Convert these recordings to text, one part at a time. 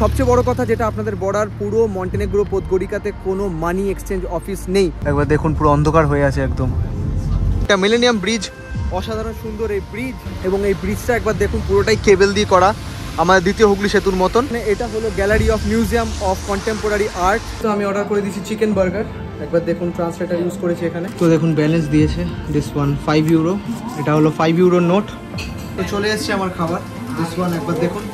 সবচেয়ে বড় কথা যেটা আপনাদের বলার, পুরো মন্টেনেগ্রো পোদগোরিকাতে কোনো মানি এক্সচেঞ্জ অফিস নেই। একবার দেখুন পুরো অন্ধকার হয়ে আছে একদম। একটা মিলেনিয়াম ব্রিজ, অসাধারণ সুন্দর এই ব্রিজ, এবং এই ব্রিজটা একবার দেখুন পুরোটাই কেবল দিয়ে করা, আমাদের দ্বিতীয় হুগলি সেতুর মতন। এটা হলো gallery of museum of contemporary art. তো আমি অর্ডার করে দিয়েছি চিকেন বার্গার। একবার দেখুন ট্রান্সলেটার ইউজ করেছি এখানে। তো দেখুন ব্যালেন্স দিয়েছে দিস ওয়ান 5 ইউরো, এটা হলো 5 ইউরোর নোট। তো চলে এসছে আমার খাবার, দিস ওয়ান একবার দেখুন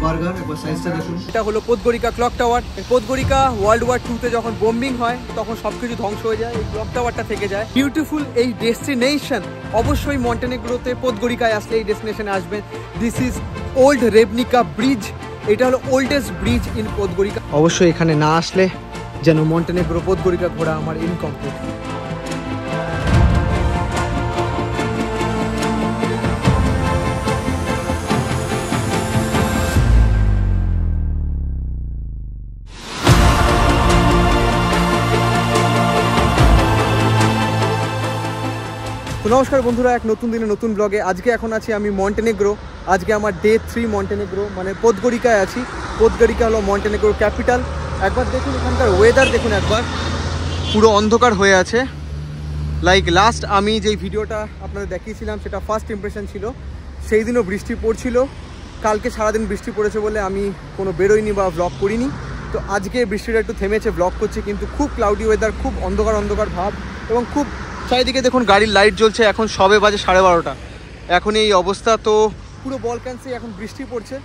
বার্গার, একবার সাইজটা দেখুন। এটা হলো পোদগোরিকা ক্লক টাওয়ার। পোদগোরিকা ওয়ার্ল্ড ওয়ার 2-তে যখন বোম্বিং হয় তখন সবকিছু ধ্বংস হয়ে যায়, এই ক্লক টাওয়ারটা থেকে যায়। বিউটিফুল এই ডেস্টিনেশন, অবশ্যই মন্টেনেগ্রোতে পোদগোরিকায় আসলে এই ডেস্টিনেশনে আসবেন। This is old Ribnica bridge, এটা হলো ওল্ডেস্ট ব্রিজ ইন পোদগোরিকা। অবশ্যই এখানে না আসলে যেন মন্টেনেগ্রো পোদগোরিকা ঘোরা আমার ইনকমপ্লিট। নমস্কার বন্ধুরা, এক নতুন দিনে নতুন ব্লগে। আজকে এখন আছি আমি মন্টেনেগ্রো। আজকে আমার ডে 3 মন্টেনেগ্রো, মানে পোদগোরিকায় আছি। পোদগোরিকা হলো মন্টেনেগ্রোর ক্যাপিটাল। একবার দেখুন এখানকার ওয়েদার, দেখুন একবার পুরো অন্ধকার হয়ে আছে। লাইক লাস্ট আমি যেই ভিডিওটা আপনাদের দেখিয়েছিলাম সেটা ফার্স্ট ইমপ্রেশন ছিল, সেই দিনও বৃষ্টি পড়ছিল। কালকে সারাদিন বৃষ্টি পড়েছে বলে আমি কোনো বেরোইনি বা ব্লগ করিনি। তো আজকে বৃষ্টিটা একটু থেমেছে, ব্লগ করছি, কিন্তু খুব ক্লাউডি ওয়েদার, খুব অন্ধকার অন্ধকার ভাব, এবং খুব চারিদিকে দেখুন গাড়ির লাইট জ্বলছে। এখন সবে বাজে 12:30, এখন এই অবস্থা। তো পুরো বলকানসে এখন বৃষ্টি পড়ছে,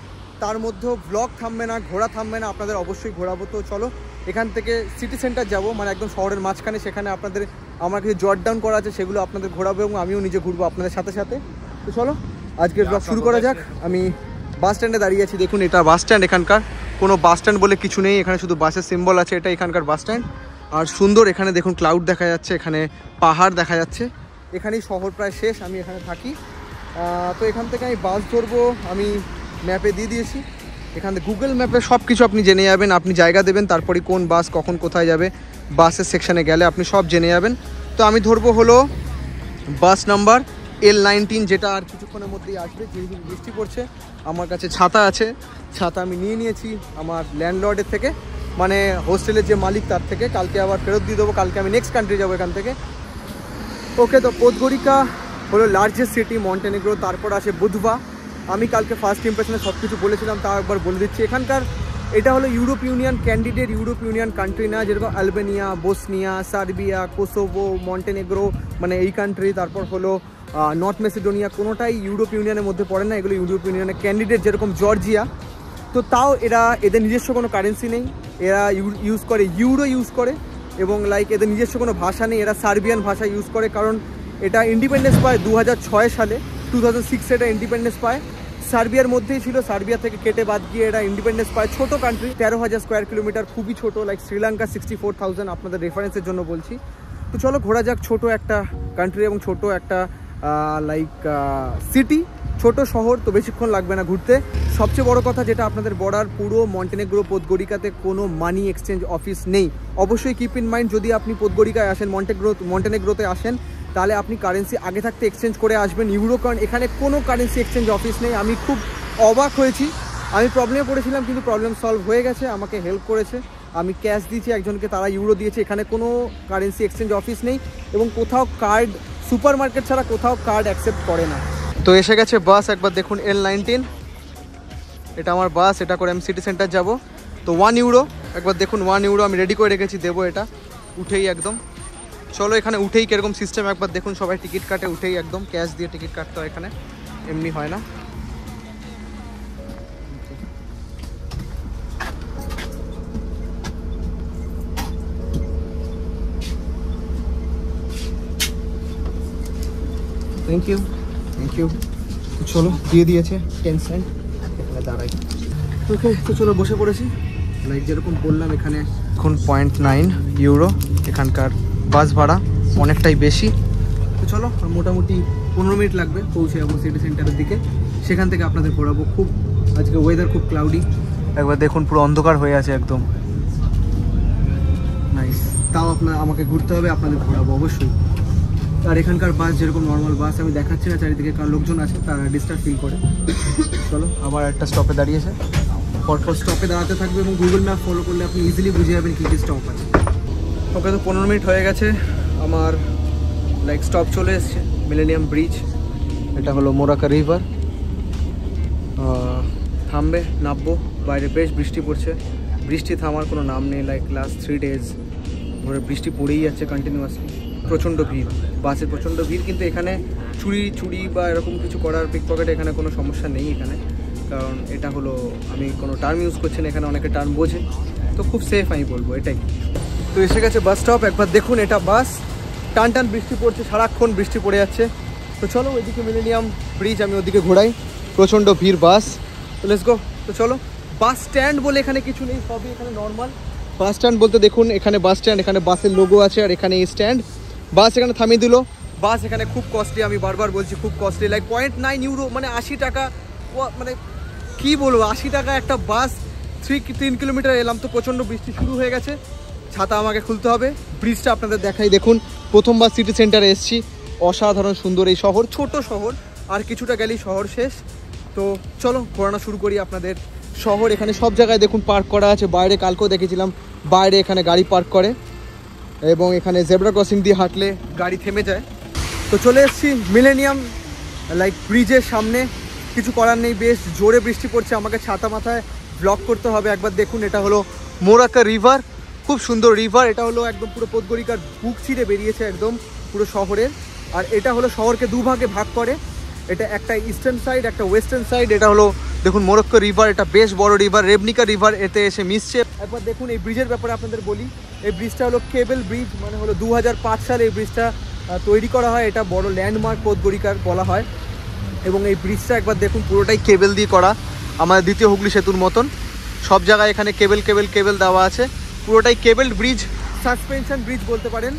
তার মধ্যেও ব্লগ থামবে না, ঘোরা থামবে না, আপনাদের অবশ্যই ঘোরাবো। তো চলো এখান থেকে সিটি সেন্টার যাব, মানে একদম শহরের মাঝখানে, সেখানে আপনাদের আমার কিছু জট ডাউন করা আছে, সেগুলো আপনাদের ঘোরাবো এবং আমিও নিজে ঘুরবো আপনাদের সাথে সাথে। তো চলো আজকের ব্লগ শুরু করা যাক। আমি বাস স্ট্যান্ডে দাঁড়িয়ে আছি, দেখুন এটা বাস স্ট্যান্ড। এখানকার কোনো বাস স্ট্যান্ড বলে কিছু নেই, এখানে শুধু বাসের সিম্বল আছে, এটা এখানকার বাস স্ট্যান্ড। আর সুন্দর এখানে দেখুন ক্লাউড দেখা যাচ্ছে, এখানে পাহাড় দেখা যাচ্ছে। এখানেই শহর প্রায় শেষ, আমি এখানে থাকি। তো এখান থেকে আমি বাস ধরবো, আমি ম্যাপে দিয়ে দিয়েছি। এখানে গুগল ম্যাপে সব কিছু আপনি জেনে যাবেন, আপনি জায়গা দেবেন, তারপরে কোন বাস কখন কোথায় যাবে, বাসের সেকশানে গেলে আপনি সব জেনে যাবেন। তো আমি ধরবো হলো বাস নাম্বার L19, যেটা আর কিছুক্ষণের মধ্যেই আসবে। যেহেতু বৃষ্টি পড়ছে, আমার কাছে ছাতা আছে, ছাতা আমি নিয়ে নিয়েছি আমার ল্যান্ডলর্ডের থেকে, মানে হোস্টেলের যে মালিক তার থেকে। কালকে আবার ফেরত দিয়ে দেবো, কালকে আমি নেক্সট কান্ট্রি যাবো এখান থেকে। ওকে, তো পোদগোরিকা হলো লার্জেস্ট সিটি মন্টেনেগ্রো, তারপর আসে বুধবা। আমি কালকে ফার্স্ট ইমপ্রেশনে সব কিছু বলেছিলাম, তাও একবার বলে দিচ্ছি। এখানকার এটা হলো Europe union candidate, Europe union country না, যেরকম Albania, Bosnia, Serbia, Kosovo, Montenegro, মানে এই কান্ট্রি। তারপর হলো নর্থ মেসিডোনিয়া, কোনোটাই ইউরোপ ইউনিয়নের মধ্যে পড়ে না, এগুলো ইউরোপ ইউনিয়নের ক্যান্ডিডেট, যেরকম জর্জিয়া। তো তাও এদের নিজস্ব কোনো কারেন্সি নেই, এরা ইউজ করে ইউরো ইউজ করে, এবং লাইক এদের নিজস্ব কোনো ভাষা নেই, এরা সার্বিয়ান ভাষা ইউজ করে। কারণ এটা ইন্ডিপেন্ডেন্স পায় 2006 সালে, 2006 এটা ইন্ডিপেন্ডেন্স পায়। সার্বিয়ার মধ্যেই ছিল, সার্বিয়া থেকে কেটে বাদ গিয়ে এরা ইন্ডিপেন্ডেন্স পায়। ছোট কান্ট্রি, 13,000 স্কোয়ার কিলোমিটার, খুবই ছোট, লাইক শ্রীলঙ্কা 64,000, আপনাদের রেফারেন্সের জন্য বলছি। তো চলো ঘোরা যাক। ছোট একটা কান্ট্রি এবং ছোট একটা লাইক সিটি, ছোট শহর, তো বেশিক্ষণ লাগবে না ঘুরতে। সবচেয়ে বড় কথা যেটা আপনাদের বলার, পুরো মন্টেনেগ্রো পোদগোরিকাতে কোনো মানি এক্সচেঞ্জ অফিস নেই। অবশ্যই কিপ ইন মাইন্ড, যদি আপনি পোদগোরিকায় আসেন, মন্টেনেগ্রোতে আসেন, তাহলে আপনি কারেন্সি আগে থাকতে এক্সচেঞ্জ করে আসবেন ইউরো, কারণ এখানে কোনো কারেন্সি এক্সচেঞ্জ অফিস নেই। আমি খুব অবাক হয়েছি, আমি প্রবলেমে পড়েছিলাম, কিন্তু প্রবলেম সলভ হয়ে গেছে, আমাকে হেল্প করেছে। আমি ক্যাশ দিয়েছি একজনকে, তারা ইউরো দিয়েছে। এখানে কোনো কারেন্সি এক্সচেঞ্জ অফিস নেই, এবং কোথাও কার্ড, সুপার মার্কেট ছাড়া কোথাও কার্ড অ্যাকসেপ্ট করে না। তো এসে গেছে বাস, একবার দেখুন L19, এটা আমার বাস। এটা করে আমি সিটি সেন্টার যাব। তো 1 ইউরো, একবার দেখুন 1 ইউরো আমি রেডি করে রেখেছি, দেবো এটা উঠেই একদম। চলো এখানে উঠেই কীরকম সিস্টেম একবার দেখুন, সবাই টিকিট কাটে উঠেই, একদম ক্যাশ দিয়ে টিকিট কাটতে হয় এখানে, এমনি হয় না। Thank you, thank you. তো চলো দিয়ে দিয়েছে 10 সেন্ট, এখানে দাঁড়াই। ওকে, তো চলো বসে পড়েছি। লাইক যেরকম বললাম, এখানে এখন 0.9 ইউরো এখানকার বাস ভাড়া, অনেকটাই বেশি। তো চলো মোটামুটি 15 মিনিট লাগবে পৌঁছে যাবো সিটি সেন্টারের দিকে, সেখান থেকে আপনাদের ঘোরাবো। খুব আজকে ওয়েদার খুব ক্লাউডি, একবার দেখুন পুরো অন্ধকার হয়ে আছে একদম। নাইস, তাও আমাকে ঘুরতে হবে, আপনাদের ঘোরাবো অবশ্যই। আর এখানকার বাস যেরকম নর্মাল বাস, আমি দেখাচ্ছি না চারিদিকে, কারণ লোকজন আছে, তারা ডিস্টার্ব ফিল করে। চলো আবার একটা স্টপে দাঁড়িয়েছে, পরপর স্টপে দাঁড়াতে থাকবে এবং গুগল ম্যাপ ফলো করলে আপনি ইজিলি বুঝে যাবেন কী কী স্টপ আছে। ওকে, তো 15 মিনিট হয়ে গেছে, আমার লাইক স্টপ চলে এসছে মিলেনিয়াম ব্রিজ। এটা হলো মোরাক্কা রিভার। থামবে, নামবো। বাইরে বেশ বৃষ্টি পড়ছে, বৃষ্টি থামার কোনো নাম নেই। লাইক লাস্ট 3 days ধরে বৃষ্টি পড়েই যাচ্ছে কন্টিনিউয়াসলি। প্রচণ্ড ভিড়, বাসে প্রচণ্ড ভিড়, কিন্তু এখানে চুরি বা এরকম কিছু করার পিকপকেট এখানে কোনো সমস্যা নেই এখানে, কারণ এটা হলো, আমি কোনো টার্ম ইউজ করছি না, এখানে অনেকে টার্ম বোঝে, তো খুব সেফ আমি বলবো এটাই। তো এসে গেছে বাস স্টপ, একবার দেখুন এটা বাস। টান বৃষ্টি পড়ছে, সারাক্ষণ বৃষ্টি পড়ে যাচ্ছে। তো চলো ওইদিকে মিলেনিয়াম ব্রিজ, আমি ওদিকে ঘোরাই। প্রচণ্ড ভিড় বাস, তো লেটস গো। তো চলো, বাস স্ট্যান্ড বলে এখানে কিছু নেই, সবই এখানে নর্মাল। বাস স্ট্যান্ড বলতে দেখুন এখানে বাস স্ট্যান্ড, এখানে বাসের লোগো আছে, আর এখানে এই স্ট্যান্ড। বাস এখানে থামিয়ে দিল। বাস এখানে খুব কস্টলি, আমি বারবার বলছি খুব কস্টলি, লাইক 0.9 ইউরো, মানে 80 টাকা। মানে কি বলবো, 80 টাকা একটা বাস। 3 কিলোমিটার এলাম, তো প্রচণ্ড বৃষ্টি শুরু হয়ে গেছে, ছাতা আমাকে খুলতে হবে। ব্রিজটা আপনাদের দেখাই, দেখুন প্রথমবার সিটি সেন্টারে এসেছি, অসাধারণ সুন্দর এই শহর, ছোট শহর, আর কিছুটা গেলেই শহর শেষ। তো চলো ঘোরানো শুরু করি আপনাদের শহর। এখানে সব জায়গায় দেখুন পার্ক করা আছে, বাইরে কালকেও দেখেছিলাম বাইরে এখানে গাড়ি পার্ক করে, এবং এখানে জেব্রা ক্রসিং দিয়ে হাঁটলে গাড়ি থেমে যায়। তো চলে এসেছি মিলেনিয়াম লাইক ব্রিজের সামনে। কিছু করার নেই, বেশ জোরে বৃষ্টি পড়ছে, আমাকে ছাতা মাথায় ব্লক করতে হবে। একবার দেখুন, এটা হলো মোরাক্কা রিভার, খুব সুন্দর রিভার। এটা হলো একদম পুরো পোদগরিকার বুক চিরে বেরিয়েছে একদম পুরো শহরের। আর এটা হলো শহরকে দুভাগে ভাগ করে, এটা একটা ইস্টার্ন সাইড, একটা ওয়েস্টার্ন সাইড। এটা হলো দেখুন মোরাক্কা রিভার, এটা বেশ বড় রিভার, রেবনিকা রিভার এতে এসে মিশছে। একবার দেখুন এই ব্রিজের ব্যাপারে আপনাদের বলি। এই ব্রিজটা হলো কেবল ব্রিজ, মানে হলো 2005 সালে এই ব্রিজটা তৈরি করা হয়। এটা বড় ল্যান্ডমার্ক পোদগরিকার বলা হয়। এবং এই ব্রিজটা একবার দেখুন পুরোটাই কেবল দিয়ে করা, আমাদের দ্বিতীয় হুগলি সেতুর মতন। সব জায়গায় এখানে কেবল দেওয়া আছে, পুরোটাই কেবল ব্রিজ, সাসপেনশন ব্রিজ বলতে পারেন।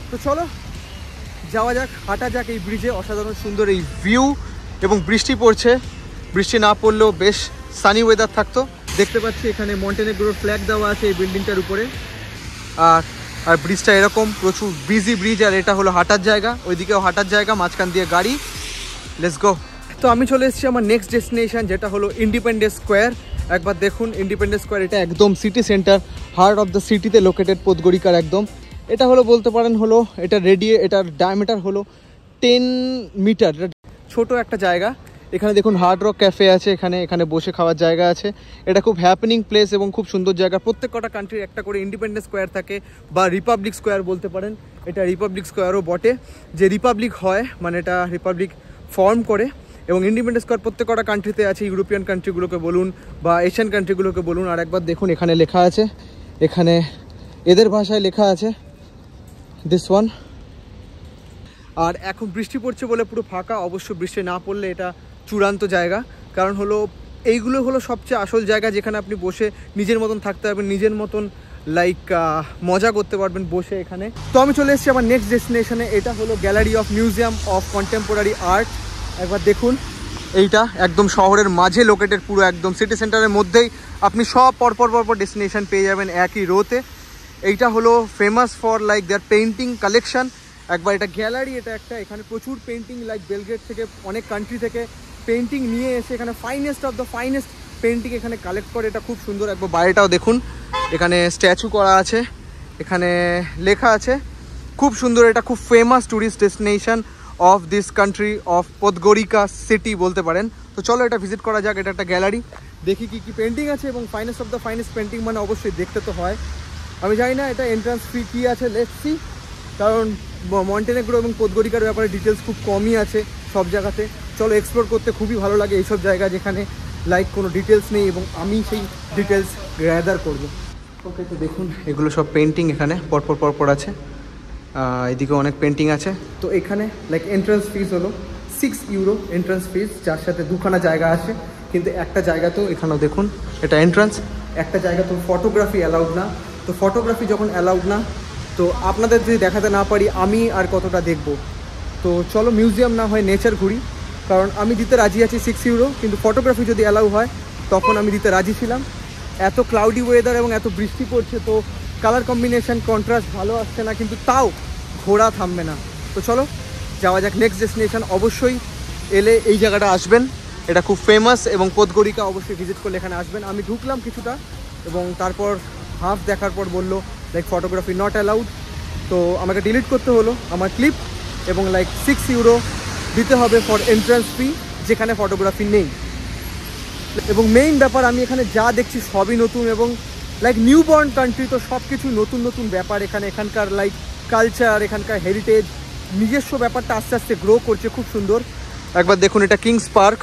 তো চলো যাওয়া যাক, হাঁটা যাক এই ব্রিজে। অসাধারণ সুন্দর এই ভিউ, এবং বৃষ্টি পড়ছে, বৃষ্টি না পড়লেও বেশ সানি ওয়েদার থাকতো। দেখতে পাচ্ছি এখানে মন্টেনেগ্রোর ফ্ল্যাগ দেওয়া আছে এই বিল্ডিংটার উপরে। আর ব্রিজটা এরকম প্রচুর বিজি ব্রিজ, আর এটা হলো হাঁটার জায়গা, ওইদিকেও হাঁটার জায়গা, মাঝখান দিয়ে গাড়ি। Let's go. তো আমি চলে এসেছি আমার নেক্সট ডেস্টিনেশন, যেটা হলো ইন্ডিপেন্ডেন্স স্কোয়ার। একবার দেখুন ইন্ডিপেন্ডেন্স স্কোয়ার, এটা একদম city centre, heart of the সিটিতে লোকেটেড পোদগরিকার একদম। এটা হলো বলতে পারেন হলো এটার ডায়ামিটার হলো 10 মিটার, ছোট একটা জায়গা। এখানে দেখুন হার্ড রক ক্যাফে আছে, এখানে বসে খাওয়ার জায়গা আছে। এটা খুব হ্যাপেনিং প্লেস এবং খুব সুন্দর জায়গা। প্রত্যেক কটা কান্ট্রির একটা করে ইন্ডিপেন্ডেন্স স্কোয়ার থাকে, বা রিপাবলিক স্কোয়ার বলতে পারেন। এটা রিপাবলিক স্কোয়ারও বটে, যে রিপাবলিক হয় মানে এটা রিপাবলিক ফর্ম করে। এবং ইন্ডিপেন্ডেন্স স্কোয়ার প্রত্যেক কটা কান্ট্রিতে আছে, ইউরোপিয়ান কান্ট্রিগুলোকে বলুন বা এশিয়ান কান্ট্রিগুলোকে বলুন। আর একবার দেখুন এখানে লেখা আছে, এখানে এদের ভাষায় লেখা আছে দিস ওয়ান। আর এখন বৃষ্টি পড়ছে বলে পুরো ফাঁকা, অবশ্য বৃষ্টি না পড়লে এটা চূড়ান্ত জায়গা। কারণ হলো এইগুলো হলো সবচেয়ে আসল জায়গা, যেখানে আপনি বসে নিজের মতন থাকতে পারবেন, নিজের মতন লাইক মজা করতে পারবেন বসে এখানে। তো আমি চলে এসেছি আমার নেক্সট ডেস্টিনেশনে, এটা হলো gallery of museum of contemporary art. একবার দেখুন এইটা একদম শহরের মাঝে লোকেটেড, পুরো একদম সিটি সেন্টারের মধ্যেই আপনি সব পরপর ডেস্টিনেশন পেয়ে যাবেন একই রোতে। এইটা হলো famous for like their painting collection. একবার এটা গ্যালারি, এটা একটা, এখানে প্রচুর পেন্টিং লাইক বেলগ্রেড থেকে অনেক কান্ট্রি থেকে পেন্টিং নিয়ে এসে এখানে finest of the finest painting এখানে কালেক্ট করে। এটা খুব সুন্দর। একবার বাইরেটাও দেখুন, এখানে স্ট্যাচু করা আছে, এখানে লেখা আছে, খুব সুন্দর। এটা খুব famous tourist destination of this country of Podgorica city বলতে পারেন। তো চলো এটা ভিজিট করা যাক। এটা একটা গ্যালারি, দেখি কি পেন্টিং আছে, এবং finest of the finest painting মানে অবশ্যই দেখতে তো হয়। আমি জানি না এটা এন্ট্রান্স ফি কী আছে, লেটস সি, কারণ মন্টেনেগ্রো এবং পোদগরিকার ব্যাপারে ডিটেলস খুব কমই আছে সব জায়গাতে। চলো এক্সপ্লোর করতে খুবই ভালো লাগে এইসব জায়গা, যেখানে লাইক কোনো ডিটেলস নেই এবং আমি সেই ডিটেলস গ্যাদার করবো। ওকে, তো দেখুন এগুলো সব পেন্টিং এখানে পরপর আছে, এদিকে অনেক পেন্টিং আছে। তো এখানে লাইক এন্ট্রান্স ফিস হলো 6 ইউরো এন্ট্রান্স ফিস, যার সাথে দুখানা জায়গা আছে। কিন্তু একটা জায়গা তো এখানেও দেখুন এটা এন্ট্রান্স, একটা জায়গা তো ফটোগ্রাফি অ্যালাউড না। তো ফটোগ্রাফি যখন অ্যালাউড না, তো আপনাদের যদি দেখাতে না পারি আমি আর কতটা দেখব। তো চলো মিউজিয়াম না হয় নেচার ঘুরি, কারণ আমি দিতে রাজি আছি 6 ইউরো, কিন্তু ফটোগ্রাফি যদি অ্যালাউ হয় তখন আমি দিতে রাজি ছিলাম। এত ক্লাউডি ওয়েদার এবং এত বৃষ্টি পড়ছে, তো কালার কম্বিনেশন কন্ট্রাস্ট ভালো আসছে না, কিন্তু তাও ঘোরা থামবে না। তো চলো যাওয়া যাক নেক্সট ডেস্টিনেশন। অবশ্যই এলে এই জায়গাটা আসবেন, এটা খুব ফেমাস এবং পোদগড়িকা অবশ্যই ভিজিট করলে এখানে আসবেন। আমি ঢুকলাম কিছুটা এবং তারপর হাফ দেখার পর বললো লাইক ফটোগ্রাফি নট অ্যালাউড, তো আমাকে ডিলিট করতে হলো আমার ক্লিপ এবং লাইক 6 ইউরো দিতে হবে ফর এন্ট্রান্স ফি, যেখানে ফটোগ্রাফি নেই। এবং মেইন ব্যাপার আমি এখানে যা দেখছি সবই নতুন এবং লাইক নিউ বর্ন কান্ট্রি, তো সব কিছু নতুন নতুন ব্যাপার এখানে, এখানকার লাইক কালচার, এখানকার হেরিটেজ, নিজস্ব ব্যাপারটা আস্তে আস্তে গ্রো করছে, খুব সুন্দর। একবার দেখুন, এটা কিংস পার্ক,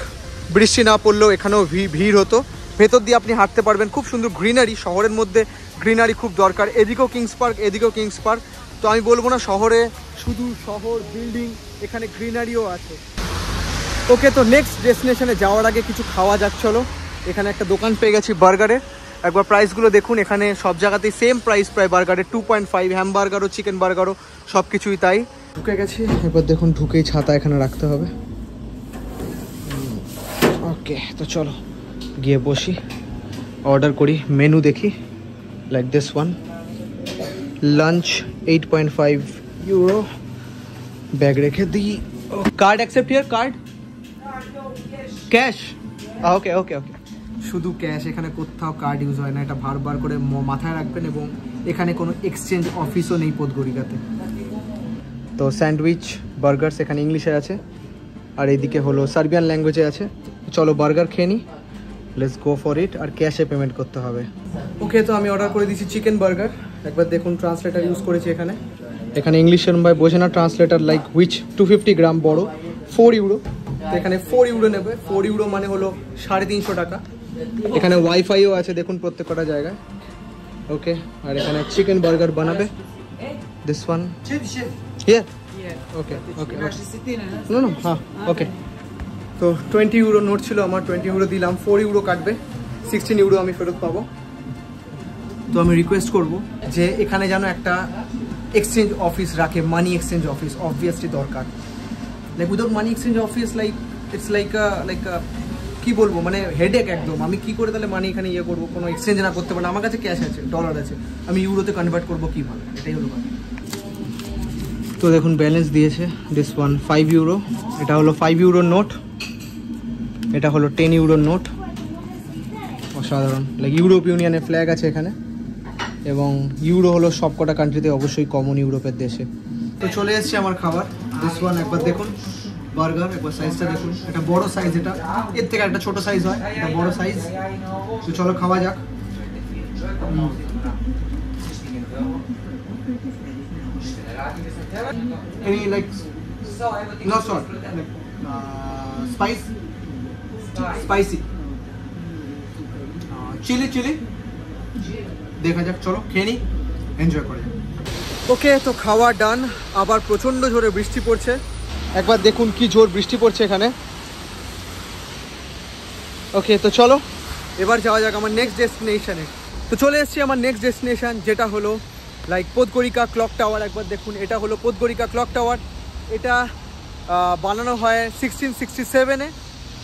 বৃষ্টি না পড়লেও এখানেও ভিড় হতো। ভেতর দিয়ে আপনি হাঁটতে পারবেন, খুব সুন্দর গ্রিনারি, শহরের মধ্যে গ্রিনারি খুব দরকার। এদিকেও কিংস পার্ক, এদিকেও কিংস পার্ক, তো আমি বলবো না শহরে শুধু শহর বিল্ডিং, এখানে গ্রিনারিও আছে। ওকে, তো নেক্সট ডেস্টিনেশনে যাওয়ার আগে কিছু খাওয়া যাক চলো। এখানে একটা দোকান পেয়ে গেছি বার্গারের, একবার প্রাইসগুলো দেখুন। এখানে সব জায়গাতেই সেম প্রাইস প্রায় বার্গারের, 2.5, হ্যামবার্গারও চিকেন বার্গারও সব কিছুই তাই। ঢুকে গেছি, এবার দেখুন ঢুকেই ছাতা এখানে রাখতে হবে। ওকে, তো চলো গিয়ে বসি, অর্ডার করি, মেনু দেখি। Like this one, lunch 8.5 euro, bag রেখে দিই। Card accept here, card cash? Okay okay okay, শুধু ক্যাশ, এখানে কোথাও কার্ড ইউজ হয় না, এটা বারবার করে মাথায় রাখবেন। এবং এখানে কোনো এক্সচেঞ্জ অফিসও নেই পোদগড়িকাতে। তো স্যান্ডউইচ বার্গার্স এখানে ইংলিশে আছে, আর এইদিকে হলো সার্বিয়ান ল্যাঙ্গুয়েজে আছে। চলো বার্গার খেয়ে নিই, লেটস গো ফর ইট। আর ক্যাশে পেমেন্ট করতে হবে। ওকে, তো আমি অর্ডার করে দিয়েছি চিকেন বার্গার। একবার দেখুন, ট্রান্সলেটার ইউজ করেছি এখানে। এখানে ইংলিশের ভাই বোঝে না ট্রান্সলেটার, লাইক হুইচ 250 গ্রাম বড়, 4 ইউরো। তো এখানে 4 ইউরো নেবে, 4 ইউরো মানে হলো 350 টাকা। এখানে ওয়াইফাইও আছে দেখুন প্রত্যেকটা জায়গায়। ওকে, আর এখানে চিকেন বার্গার বানাবে, this one here. Okay okay, no no, হ্যাঁ ওকে। তো 20 ইউরো নোট ছিল আমার, 20 ইউরো দিলাম, 4 ইউরো কাটবে, 16 ইউরো আমি ফেরত পাবো। তো আমি রিকোয়েস্ট করব যে এখানে যেন একটা এক্সচেঞ্জ অফিস রাখে, মানি এক্সচেঞ্জ অফিস অবভিয়াসলি দরকার। Like without money exchange office like it's like কী বলবো, মানে হেডেক একদম। আমি কি করে তাহলে মানি এখানে ইয়ে করবো, কোনো এক্সচেঞ্জ না করতে পারি? আমার কাছে ক্যাশ আছে, ডলার আছে, আমি ইউরোতে কনভার্ট করবো কীভাবে? এটাই হলো কথা। তো দেখুন ব্যালেন্স দিয়েছে, দিস ওয়ান 5 ইউরো। এটা হলো 5 ইউরোর নোট, এটা হলো 10 ইউরোর নোট। অসাধারণ, লাইক ইউরোপ ইউনিয়নের ফ্ল্যাগ আছে এখানে, এবং ইউরো হলো সব কটা কান্ট্রিতে অবশ্যই কমন ইউরোপের দেশে। তো চলে এসেছে আমার খাবার, দিস ওয়ান। একবার দেখুন বার্গার, একবার সাইজটা দেখুন, এটা বড় সাইজ, এটা এর থেকে একটা ছোট সাইজ হয়, এটা বড় সাইজ। তো চলো খাওয়া যাক। Any like no salt, spicy, chili দেখা যাক, চলো খেয়ে নিই, এনজয় করে। ওকে, তো খাওয়া ডান। আবার প্রচণ্ড জোরে বৃষ্টি পড়ছে, একবার দেখুন কি জোর বৃষ্টি পড়ছে এখানে। ওকে, তো চলো এবার যাওয়া যাক আমার নেক্সট ডেস্টিনেশনে। তো চলে এসেছি আমার নেক্সট ডেস্টিনেশন, যেটা হলো লাইক পোদগড়িকা ক্লক টাওয়ার। একবার দেখুন, এটা হলো পোদগড়িকা ক্লক টাওয়ার। এটা বানানো হয় 1667-এ।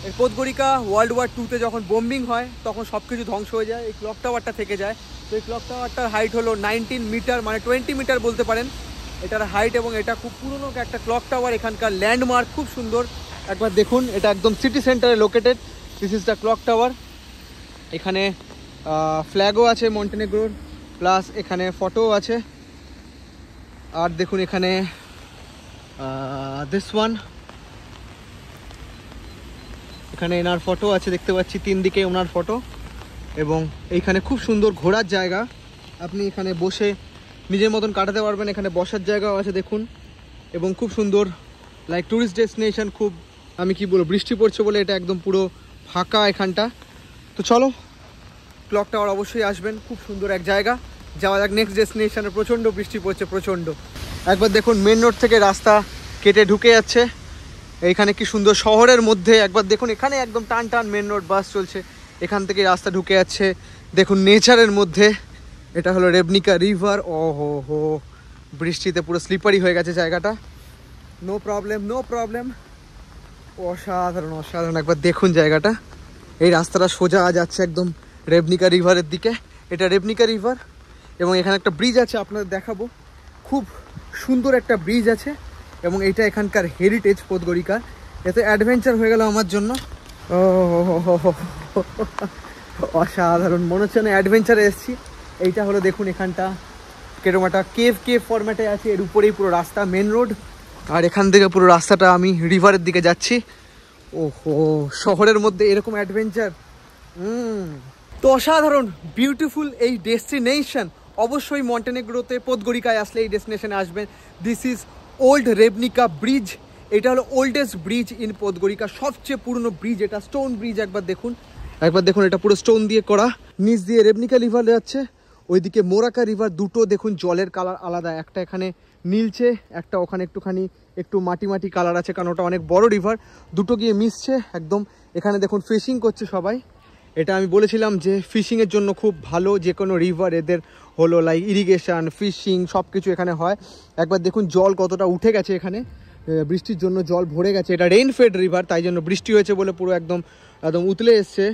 এই পোদগড়িকা ওয়ার্ল্ড ওয়ার 2-তে যখন বোম্বিং হয় তখন সব কিছু ধ্বংস হয়ে যায়, এই ক্লক টাওয়ারটা থেকে যায়। তো এই ক্লক টাওয়ারটার হাইট হলো 19 মিটার, মানে 20 মিটার বলতে পারেন এটার হাইট। এবং এটা খুব পুরনো একটা ক্লক টাওয়ার, এখানকার ল্যান্ডমার্ক খুব সুন্দর। একবার দেখুন, এটা একদম সিটি সেন্টারে located, this is the clock tower. এখানে ফ্ল্যাগও আছে মন্টেনেগ্রোর, প্লাস এখানে ফটোও আছে। আর দেখুন এখানে দিস ওয়ান, এখানে এনার ফটো আছে দেখতে পাচ্ছি, 3 দিকে ওনার ফটো। এবং এইখানে খুব সুন্দর ঘোরার জায়গা, আপনি এখানে বসে নিজের মতন কাটাতে পারবেন। এখানে বসার জায়গাও আছে দেখুন, এবং খুব সুন্দর লাইক ট্যুরিস্ট ডেস্টিনেশন। খুব, আমি কি বলবো, বৃষ্টি পড়ছে বলে এটা একদম পুরো ফাঁকা এখানটা। তো চলো ক্লক টাওয়ার অবশ্যই আসবেন, খুব সুন্দর এক জায়গা। যাওয়া যাক নেক্সট ডেস্টিনেশনে। প্রচণ্ড বৃষ্টি পড়ছে, প্রচণ্ড। একবার দেখুন মেন রোড থেকে রাস্তা কেটে ঢুকে যাচ্ছে এইখানে, কি সুন্দর শহরের মধ্যে। একবার দেখুন এখানে একদম টান টান মেন রোড, বাস চলছে, এখান থেকে রাস্তা ঢুকে যাচ্ছে। দেখুন নেচারের মধ্যে, এটা হলো রেবনিকা রিভার। ও হো হো, বৃষ্টিতে পুরো স্লিপারি হয়ে গেছে জায়গাটা। নো প্রবলেম, নো প্রবলেম, অসাধারণ অসাধারণ। একবার দেখুন জায়গাটা, এই রাস্তাটা সোজা যাচ্ছে একদম রেবনিকা রিভারের দিকে। এটা রেবনিকা রিভার, এবং এখানে একটা ব্রিজ আছে, আপনাদের দেখাবো। খুব সুন্দর একটা ব্রিজ আছে, এবং এটা এখানকার হেরিটেজ পোদগড়িকার। এতে অ্যাডভেঞ্চার হয়ে গেল আমার জন্য। ও অসাধারণ, মনে হচ্ছে না অ্যাডভেঞ্চারে এসেছি। এইটা হলো দেখুন এখানটা কেরম একটা কেভ ফরম্যাটে আছে, এর উপরেই পুরো রাস্তা, মেন রোড। আর এখান থেকে পুরো রাস্তাটা আমি রিভারের দিকে যাচ্ছি। ওহো, শহরের মধ্যে এরকম অ্যাডভেঞ্চার, তো অসাধারণ বিউটিফুল এই ডেস্টিনেশন। অবশ্যই মন্টেনেগ্রোতে পোদগোরিকায় আসলে এই ডেস্টিনেশনে আসবেন। This is old Ribnica bridge. এটা হলো ওল্ডেস্ট ব্রিজ ইন পোদগোরিকা, সবচেয়ে পুরনো ব্রিজ এটা, স্টোন ব্রিজ। একবার দেখুন এটা পুরো স্টোন দিয়ে করা। নিচ দিয়ে রেবনিকা রিভার যাচ্ছে, ওইদিকে মোরাকা রিভার। দুটো দেখুন জলের কালার আলাদা, একটা এখানে নীলচে, একটা ওখানে একটু মাটি কালার আছে, কারণ ওটা অনেক বড় রিভার। দুটো গিয়ে মিশছে একদম। এখানে দেখুন ফিশিং করছে সবাই। এটা আমি বলেছিলাম যে ফিশিংয়ের জন্য খুব ভালো, যে কোনো রিভার এদের হলো লাইক ইরিগেশন, ফিশিং সব কিছু এখানে হয়। একবার দেখুন জল কতটা উঠে গেছে এখানে, বৃষ্টির জন্য জল ভরে গেছে। এটা রেইনফেড রিভার, তাই জন্য বৃষ্টি হয়েছে বলে পুরো একদম উতলে এসছে।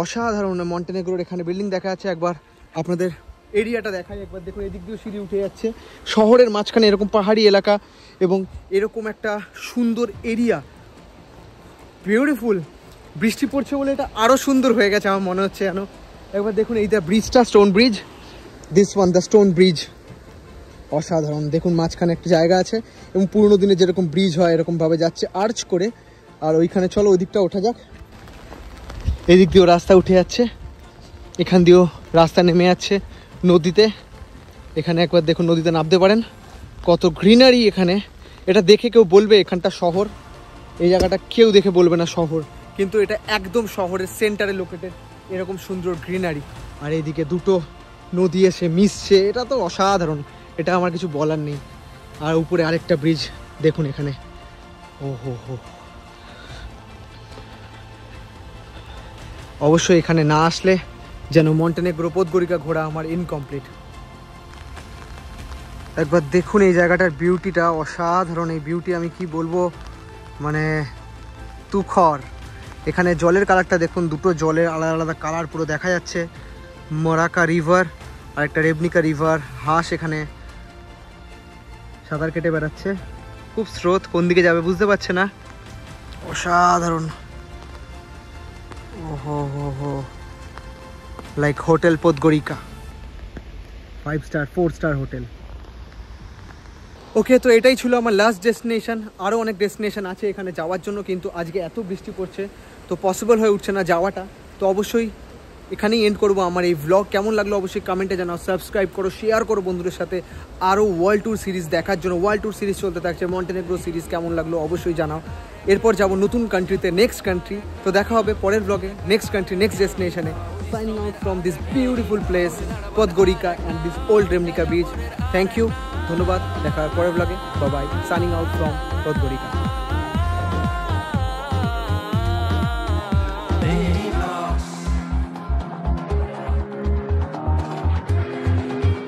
অসাধারণ মন্টেনেগ্রোর এখানে বিল্ডিং দেখা যাচ্ছে। একবার আপনাদের এরিয়াটা দেখাই, একবার দেখুন এদিক দিয়েও সিঁড়ি উঠে যাচ্ছে। শহরের মাঝখানে এরকম পাহাড়ি এলাকা এবং এরকম একটা সুন্দর এরিয়া, বিউটিফুল। বৃষ্টি পড়ছে বলে এটা আরও সুন্দর হয়ে গেছে আমার মনে হচ্ছে যেন। একবার দেখুন এইটা ব্রিজটা, stone bridge, this one the stone bridge. অসাধারণ, দেখুন মাঝখানে একটা জায়গা আছে এবং পুরোনো দিনে যেরকম ব্রিজ হয় এরকমভাবে যাচ্ছে আর্চ করে। আর ওইখানে চলো ওই দিকটা ওঠা যাক। এদিক দিয়েও রাস্তা উঠে যাচ্ছে, এখান দিয়েও রাস্তা নেমে যাচ্ছে নদীতে। এখানে একবার দেখুন নদীতে নামতে পারেন, কত গ্রিনারি এখানে। এটা দেখে কেউ বলবে এখানটা শহর, এই জায়গাটা কেউ দেখে বলবে না শহর, কিন্তু এটা একদম শহরের সেন্টারে লোকেটেড, এরকম সুন্দর গ্রিনারি। আর এইদিকে দুটো নদী এসে মিশছে, এটা তো অসাধারণ, এটা আমার কিছু বলার নেই। আর উপরে আরেকটা ব্রিজ দেখুন এখানে, ও হো। অবশ্যই এখানে না আসলে যেন মন্টেনেগ্রো পোদগোরিকা ঘোরা আমার ইনকমপ্লিট। একবার দেখুন এই জায়গাটার বিউটিটা অসাধারণ। এই বিউটি আমি কি বলবো, মানে তুখর। এখানে জলের কালারটা দেখুন, দুটো জলের আলাদা আলাদা কালার পুরো দেখা যাচ্ছে। মোরাকা রিভার আর একটা রেবনিকা রিভার। হাঁস এখানে সাঁতার কেটে বেড়াচ্ছে, খুব স্রোত, কোন দিকে যাবে বুঝতে পারছে না। অসাধারণ, ওহো হো, like hotel Podgorica, 5 star 4 star hotel. Okay, তো এটাই ছিল আমার লাস্ট ডেস্টিনেশন। আরও অনেক ডেস্টিনেশন আছে এখানে যাওয়ার জন্য, কিন্তু আজকে এত বৃষ্টি পড়ছে তো পসিবল হয়ে উঠছে না যাওয়াটা। তো অবশ্যই এখানেই এন্ড করবো আমার এই ভ্লগ। কেমন লাগলো অবশ্যই কমেন্টে জানাও, সাবস্ক্রাইব করো, শেয়ার করো বন্ধুদের সাথে। আরও ওয়ার্ল্ড ট্যুর সিরিজ দেখার জন্য, ওয়ার্ল্ড ট্যুর সিরিজ চলতে থাকছে, মন্টেনেগ্রো সিরিজ কেমন লাগলো অবশ্যই জানাও। এরপর যাব নতুন কান্ট্রিতে, নেক্সট কান্ট্রি। তো দেখা হবে পরের ভ্লগে, নেক্সট কান্ট্রি, নেক্সট ডেস্টিনেশনে। Signing out from this beautiful place, Podgorica and this old Rebnica beach. Thank you, ধন্যবাদ, দেখা পরের ব্লগে, bye bye, signing out from Podgorica।